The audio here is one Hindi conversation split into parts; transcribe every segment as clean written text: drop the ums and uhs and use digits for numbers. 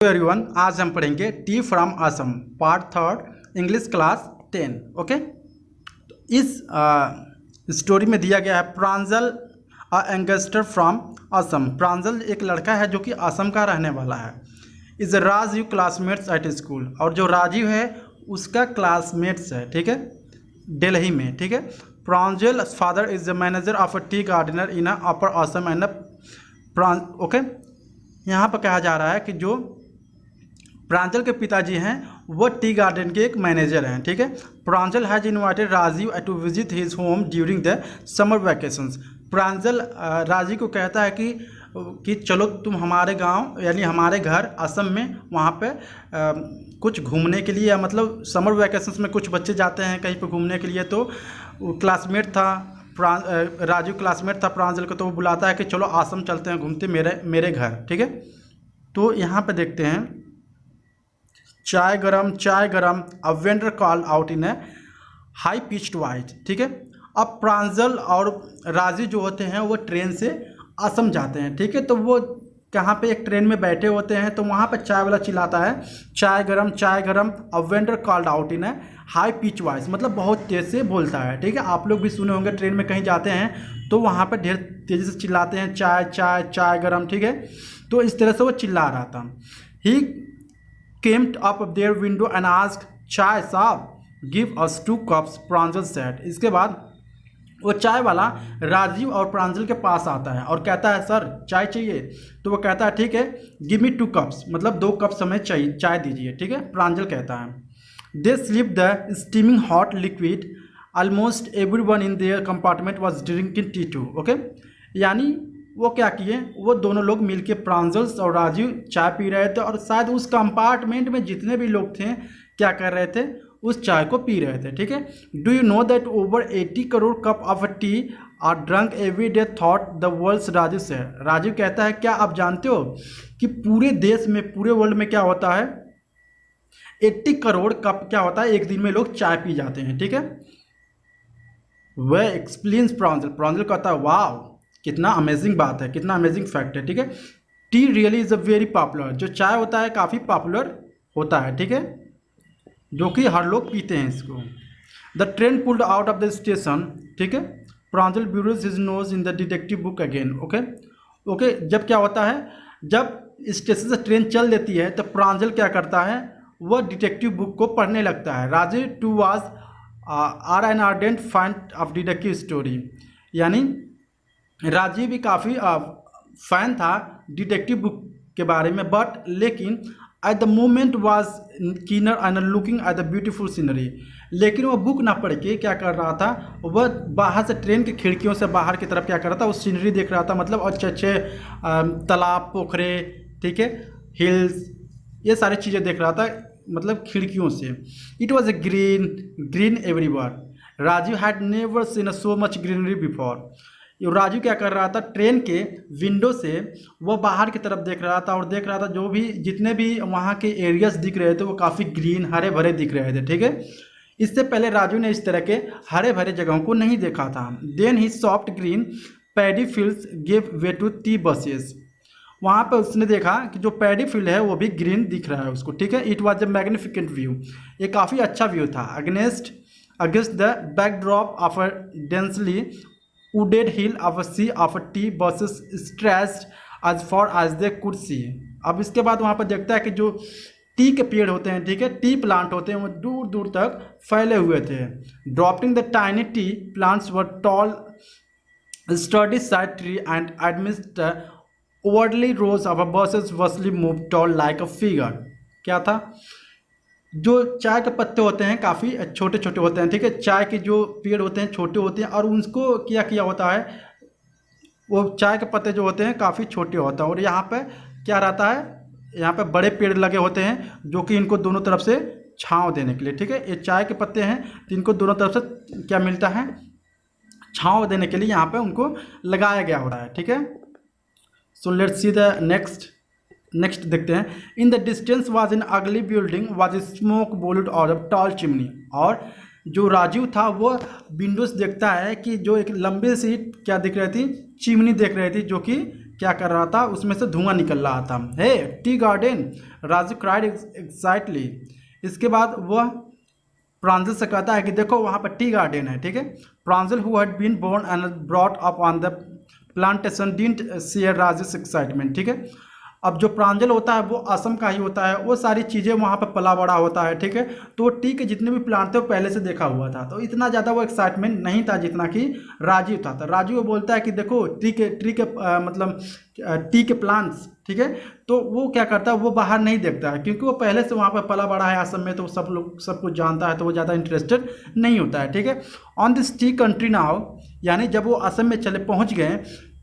एवरीवन, आज हम पढ़ेंगे T from Assam part third English class 10। Okay, तो इस स्टोरी में दिया गया है प्रांजल अ यंगस्टर फ्रॉम असम। प्रांजल एक लड़का है जो कि असम का रहने वाला है। Is Rajiv classmates at school, और जो राजीव है उसका क्लासमेट्स है, ठीक है, दिल्ली में, ठीक है। Pranjal father is the manager of a tea gardener in upper Assam and okay, यहाँ पर कहा जा रहा है कि जो प्रांजल के पिताजी हैं वो टी गार्डन के एक मैनेजर हैं, ठीक है। Pranjal has invited Rajiv to visit his home during the summer vacations. Pranjal Rajiv को कहता है कि चलो तुम हमारे गांव यानी हमारे घर असम में वहाँ पे कुछ घूमने के लिए, मतलब समर वैकेशंस में कुछ बच्चे जाते हैं कहीं पे घूमने के लिए। तो क्लासमेट था राजीव, क्लासमेट था प्रांजल को, तो वो बुलाता है कि चलो असम चलते हैं घूमते मेरे घर, ठीक है। तो यहाँ पे देखते हैं चाय गरम a vendor call out in A high pitched voice, ठीक है। अब प्रांजल और राजीव जो होते हैं वो ट्रेन से असम जाते हैं, ठीक है। तो वो कहाँ पे एक ट्रेन में बैठे होते हैं, तो वहाँ पे चाय वाला चिल्लाता है चाय गरम a vendor called out in A high pitch voice, मतलब बहुत तेज़ से बोलता है, ठीक है। आप लोग भी सुने होंगे, ट्रेन में कहीं जाते हैं तो वहाँ पे ढेर तेज़ी से चिल्लाते हैं चाय गरम, ठीक है। तो इस तरह से वो चिल्ला रहा था। ही came up their window and asked, चाय साहब, give us 2 cups, प्रांजल said। इसके बाद वो चाय वाला राजीव और प्रांजल के पास आता है और कहता है सर चाय चाहिए। तो वो कहता है ठीक है, गिव मी 2 cups, मतलब 2 कप्स हमें चाहिए, चाय दीजिए, ठीक है। प्रांजल कहता है they slip the steaming hot liquid, almost everyone in their compartment was drinking tea too. Okay, यानी वो क्या किए, वो दोनों लोग मिलके प्रांजल और राजीव चाय पी रहे थे, और शायद उस कंपार्टमेंट में जितने भी लोग थे क्या कर रहे थे, उस चाय को पी रहे थे, ठीक है। Do you know that over 80 crore cup of tea are drunk every day thought the worlds, Rajiv से। राजीव कहता है क्या आप जानते हो कि पूरे देश में, पूरे वर्ल्ड में क्या होता है, 80 करोड़ कप क्या होता है, एक दिन में लोग चाय पी जाते हैं, ठीक है। वह एक्सप्लेन्स प्रांजल, प्रांजल कहता है वाह, कितना अमेजिंग बात है, कितना अमेजिंग फैक्ट है, ठीक है। T really is a very popular, जो चाय होता है काफ़ी पॉपुलर होता है, ठीक है, जो कि हर लोग पीते हैं इसको। The train pulled out of the station, ठीक है। Pranjal burrows his nose in the detective book again. Okay okay, जब क्या होता है, जब स्टेशन से ट्रेन चल देती है तो प्रांजल क्या करता है, वह डिटेक्टिव बुक को पढ़ने लगता है। Rajiv too was are an ardent fan of detective story, यानी राजीव भी काफ़ी फैन था डिटेक्टिव बुक के बारे में, बट लेकिन at the moment was keener and looking at the beautiful scenery. लेकिन वो बुक ना पढ़ के क्या कर रहा था, वह बाहर से ट्रेन की खिड़कियों से बाहर की तरफ क्या कर रहा था, वो सीनरी देख रहा था, मतलब अच्छे अच्छे तालाब, पोखरे, ठीक है, हिल्स, ये सारी चीज़ें देख रहा था, मतलब खिड़कियों से। It was a green everywhere, Rajiv had never seen so much greenery before. Raju क्या कर रहा था, ट्रेन के विंडो से वो बाहर की तरफ देख रहा था और देख रहा था जो भी जितने भी वहाँ के एरियाज दिख रहे थे वो काफ़ी ग्रीन, हरे भरे दिख रहे थे, ठीक है। इससे पहले राजू ने इस तरह के हरे भरे जगहों को नहीं देखा था। Then the soft green paddy fields give way to tea bushes, वहाँ पर उसने देखा कि जो पैडी फील्ड है वो भी ग्रीन दिख रहा है उसको, ठीक है। It was A magnificent view, ये काफ़ी अच्छा व्यू था। Against the backdrop of a densely wooded hill of a sea of a tea buses stretched as far as they could see। अब इसके बाद वहाँ पर देखता है कि जो टी के पेड़ होते हैं, ठीक है, टी प्लांट होते हैं, वो दूर दूर तक फैले हुए थे। Dropping the tiny T plants were toll sturdy side tree and amidst the orderly rows of buses vastly moved tall like a figure। क्या था, जो चाय के पत्ते होते हैं काफ़ी छोटे छोटे होते हैं, ठीक है, चाय के जो पेड़ होते हैं छोटे होते हैं, और उनको क्या किया होता है, वो चाय के पत्ते जो होते हैं काफ़ी छोटे होता है, और यहाँ पे क्या रहता है, यहाँ पे बड़े पेड़ लगे होते हैं जो कि इनको दोनों तरफ से छांव देने के लिए, ठीक है। ये चाय के पत्ते हैं तो इनको दोनों तरफ से क्या मिलता है, छांव देने के लिए यहाँ पे उनको लगाया गया होता है, ठीक है। So let's see the next देखते हैं। In the distance was in अगली बिल्डिंग वाज स्मोक बोल्ड और टॉल चिमनी, और जो राजीव था वो विंडोज देखता है कि जो एक लंबी सी क्या दिख रही थी, चिमनी देख रही थी, जो कि क्या कर रहा था, उसमें से धुआं निकल रहा था। हे टी गार्डन, राजू क्राइड एक्साइटली। इसके बाद वह प्रांजल से कहता है कि देखो वहाँ पर टी गार्डन है, ठीक है। Pranjal who had been born and brought up on the plantation didn't share Raju's excitement, ठीक है। अब जो प्रांजल होता है वो असम का ही होता है, वो सारी चीज़ें वहाँ पर पला बड़ा होता है, ठीक है। तो टी के जितने भी प्लांट थे वो पहले से देखा हुआ था, तो इतना ज़्यादा वो एक्साइटमेंट नहीं था जितना कि राजू था। तो राजू वो बोलता है कि देखो ट्री के मतलब टी के प्लांट्स, ठीक है। तो वो क्या करता है, वो बाहर नहीं देखता है क्योंकि वो पहले से वहाँ पर पला बड़ा है असम में, तो सब लोग सब कुछ जानता है, तो वो ज़्यादा इंटरेस्टेड नहीं होता है, ठीक है। On this T country now, यानी जब वो असम में चले पहुँच गए,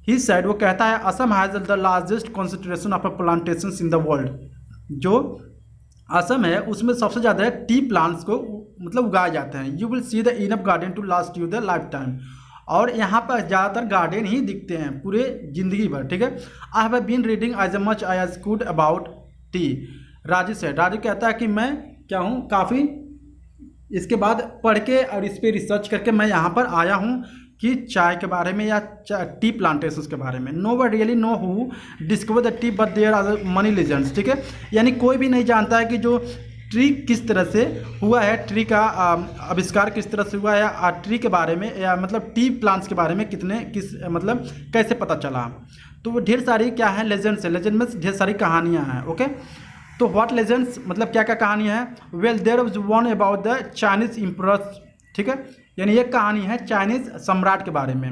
ही साइड वो कहता है Assam has the largest concentration of plantations in the world. जो असम है उसमें सबसे ज़्यादा टी प्लांट्स को मतलब उगाए जाते हैं। You will see the enough garden to last you the lifetime, और यहाँ पर ज़्यादातर गार्डन ही दिखते हैं पूरे ज़िंदगी भर, ठीक है। I have been reading as much I as good about tea, Raju से। राजू कहता है कि मैं क्या हूँ, काफ़ी इसके बाद पढ़ के और इस पर रिसर्च करके मैं यहाँ पर आया हूँ कि चाय के बारे में या टी प्लांटेशंस के बारे में। Nobody really know who discover the tea but there are many legends, ठीक है। यानी कोई भी नहीं जानता है कि जो ट्री किस तरह से हुआ है, ट्री का आविष्कार किस तरह से हुआ है, ट्री के बारे में या मतलब टी प्लांट्स के बारे में किस मतलब कैसे पता चला। तो वो ढेर सारी क्या है, लेजेंड्स है। लेजेंड में ढेर सारी कहानियाँ हैं, ओके। तो व्हाट लेजेंड्स मतलब क्या क्या कहानियाँ हैं। Well there was one about the Chinese emperors, ठीक है। यानी एक कहानी है चाइनीज सम्राट के बारे में।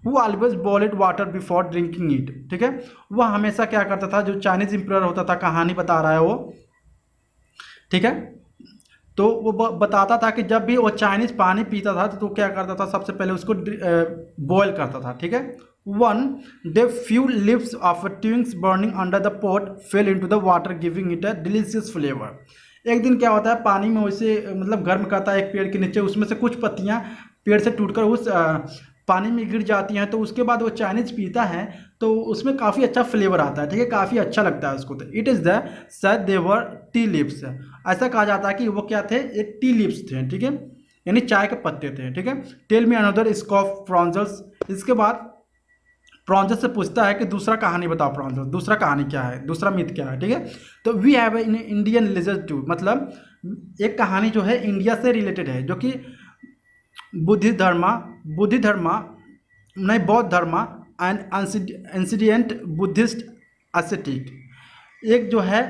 वो always boiled water before drinking it, ठीक है। वह हमेशा क्या करता था, जो चाइनीज इम्परर होता था, कहानी बता रहा है वो, ठीक है। तो वो बताता था कि जब भी वो चाइनीज पानी पीता था तो क्या करता था, सबसे पहले उसको बॉयल करता था, ठीक है। One day few leaves of twigs burning under the pot fell into the water giving it a delicious flavour. एक दिन क्या होता है, पानी में वैसे मतलब गर्म करता है एक पेड़ के नीचे, उसमें से कुछ पत्तियां पेड़ से टूटकर उस पानी में गिर जाती हैं। तो उसके बाद वो चाइनीज पीता है तो उसमें काफ़ी अच्छा फ्लेवर आता है, ठीक है, काफ़ी अच्छा लगता है उसको। तो इट इज़ द शायद देवर टी लिप्स, ऐसा कहा जाता है कि वो क्या थे, एक टी लिप्स थे, ठीक है, यानी चाय के पत्ते थे, ठीक है। Tell me another scoff Pranjal's. इसके बाद प्रॉन्जल से पूछता है कि दूसरा कहानी बताओ प्रॉन्जल, दूसरा कहानी क्या है, दूसरा मिथ क्या है, ठीक है। तो we have an Indian legend too, मतलब एक कहानी जो है इंडिया से रिलेटेड है, जो कि बुद्धि धर्मा नहीं Bodhidharma and incident Buddhist aesthetic. एक जो है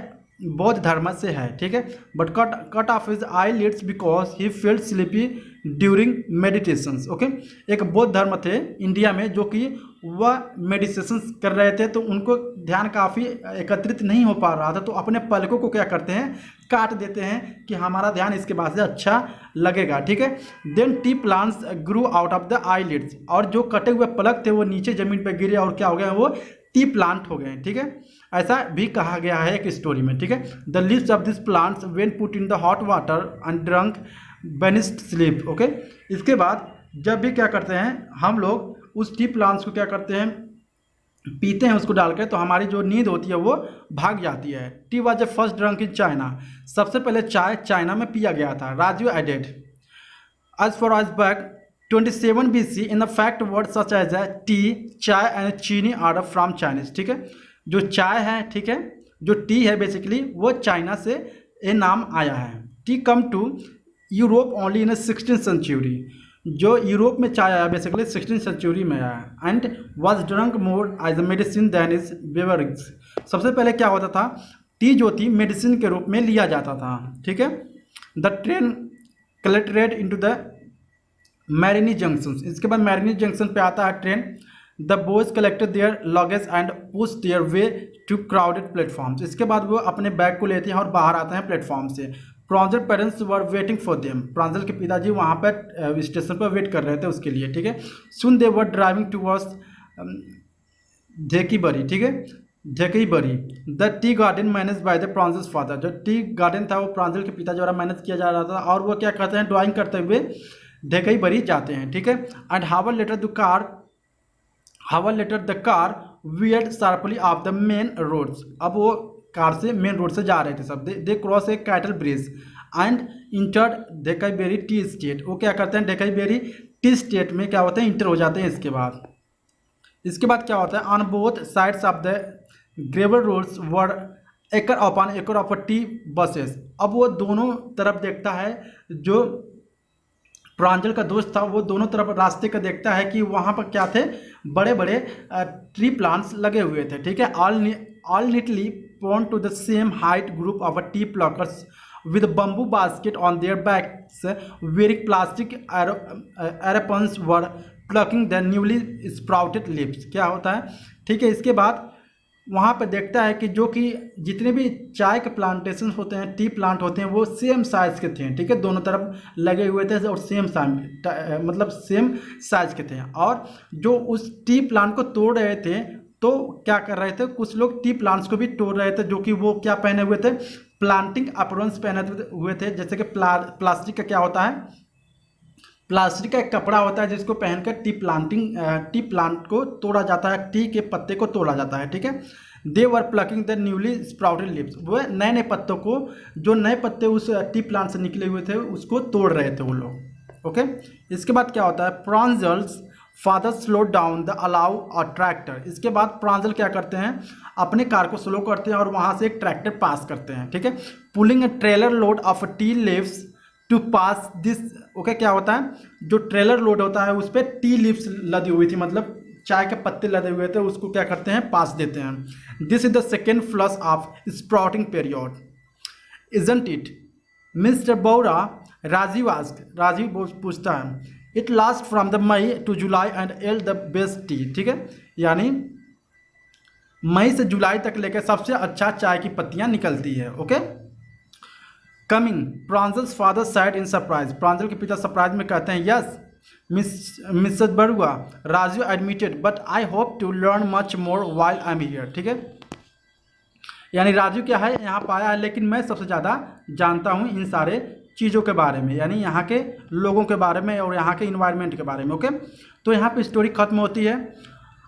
बौद्ध धर्म से है, ठीक है। But cut off his eyelids because he felt sleepy during meditations, okay. एक बौद्ध धर्म थे इंडिया में जो कि वह मेडिटेशन कर रहे थे, तो उनको ध्यान काफ़ी एकत्रित नहीं हो पा रहा था, तो अपने पलकों को क्या करते हैं, काट देते हैं कि हमारा ध्यान इसके बाद से अच्छा लगेगा, ठीक है। Then tea plants grew out of the eyelids, और जो कटे हुए पलक थे वो नीचे जमीन पर गिरे और क्या हो गया, वो टी प्लांट हो गए, ठीक है। ऐसा भी कहा गया है एक स्टोरी में, ठीक है। The leaves of this plants when put in the hot water and drunk banished sleep, okay. इसके बाद जब भी क्या करते हैं हम लोग उस टी प्लांट्स को क्या करते हैं, पीते हैं उसको डालकर, तो हमारी जो नींद होती है वो भाग जाती है। Tea was a first drunk in China, सबसे पहले चाय चाइना में पिया गया था। Raju added as far as back 27 BC in the fact word such as a tea, chai and chini are from Chinese, ठीक है। जो चाय है, ठीक है, जो टी है बेसिकली वो चाइना से ये नाम आया है। Tea come to Europe only in 16th century, जो यूरोप में चाय आया बेसिकली 16th सेंचुरी में आया। And was drunk more as a medicine than is beverage. सबसे पहले क्या होता था, टी जो थी मेडिसिन के रूप में लिया जाता था, ठीक है। The train collected into the Mariani junction, इसके बाद मैरिनी जंक्शन पे आता है train. The boys collected their luggage and push their way to crowded platforms, इसके बाद वो अपने बैग को लेते हैं और बाहर आते हैं प्लेटफॉर्म से। Pranjal parents were waiting for them, Pranjal के पिताजी वहाँ पर स्टेशन पर वेट कर रहे थे उसके लिए, ठीक है। सुन दे वर ड्राइविंग टूवर्ड्स धेकीबरी, ठीक है, Dhekiabari. The tea garden manage by the Pranjal's father, जो टी गार्डन था वो प्रांजल के पिता द्वारा मैनेज किया जा रहा था, और वो क्या करते हैं, ड्राइंग करते हुए धेकीबरी जाते हैं, ठीक है। And hour later the car veered sharply off the main roads, अब वो कार से मेन रोड से जा रहे थे सब। They cross a cattle bridge and entered Dhekiabari tea estate, वो क्या करते हैं, धेकीबरी टी स्टेट में क्या होते हैं, इंटर हो जाते हैं। इसके बाद क्या होता है, on both sides of the gravel roads were acre upon एकड़ ऑफ टी बसेस। अब वो दोनों तरफ देखता है, जो प्रांजल का दोस्त था वो दोनों तरफ रास्ते का देखता है कि वहाँ पर क्या थे, बड़े बड़े ट्री प्लांट्स लगे हुए थे, ठीक है। All neatly pruned to the same height group of tea pluckers with bamboo basket on their backs wearing plastic arapons were plucking the newly sprouted leaves। क्या होता है, ठीक है। इसके बाद वहाँ पे देखता है कि जो कि जितने भी चाय के प्लांटेशन होते हैं, टी प्लांट होते हैं, वो सेम साइज़ के थे, ठीक है। दोनों तरफ लगे हुए थे और सेम साइज, मतलब सेम साइज के थे। और जो उस टी प्लांट को तोड़ रहे थे, तो क्या कर रहे थे, कुछ लोग टी प्लांट्स को भी तोड़ रहे थे, जो कि वो क्या पहने हुए थे, प्लांटिंग अपरन्स पहने हुए थे। जैसे कि प्लास्टिक का क्या होता है, प्लास्टिक का एक कपड़ा होता है जिसको पहनकर टी प्लांट को तोड़ा जाता है, टी के पत्ते को तोड़ा जाता है, ठीक है। They were plucking the newly sprouted leaves, वो नए नए पत्तों को, जो नए पत्ते उस टी प्लांट से निकले हुए थे, उसको तोड़ रहे थे वो लोग। ओके, इसके बाद क्या होता है, Pranjal's father slow down the allow a tractor. इसके बाद प्रांजल क्या करते हैं, अपने कार को स्लो करते हैं और वहाँ से एक ट्रैक्टर पास करते हैं, ठीक है। Pulling a trailer load of tea leaves to pass this. Okay, क्या होता है, जो ट्रेलर लोड होता है उस पर टी लीव्स लदी हुई थी, मतलब चाय के पत्ते लदे हुए थे, उसको क्या करते हैं, पास देते हैं। This is the second flush of sprouting period isn't it mister Bora, Rajiv पूछता है। It last from the May to July and yield the best tea, ठीक है। यानी मई से जुलाई तक लेकर सबसे अच्छा चाय की पत्तियां निकलती है। Okay, coming Pranjal's father said in surprise. Pranjal के पिता सरप्राइज में कहते हैं, yes Mrs Barua, Raju admitted, but I hope to learn much more while I am here, ठीक है। यानी राजू क्या है, यहाँ पर आया है, लेकिन मैं सबसे ज़्यादा जानता हूँ इन सारे चीज़ों के बारे में, यानी यहाँ के लोगों के बारे में और यहाँ के इन्वायरमेंट के बारे में। ओके, तो यहाँ पे स्टोरी खत्म होती है।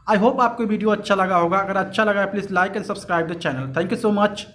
आई होप आपको वीडियो अच्छा लगा होगा। अगर अच्छा लगा please like and subscribe the channel. Thank you so much.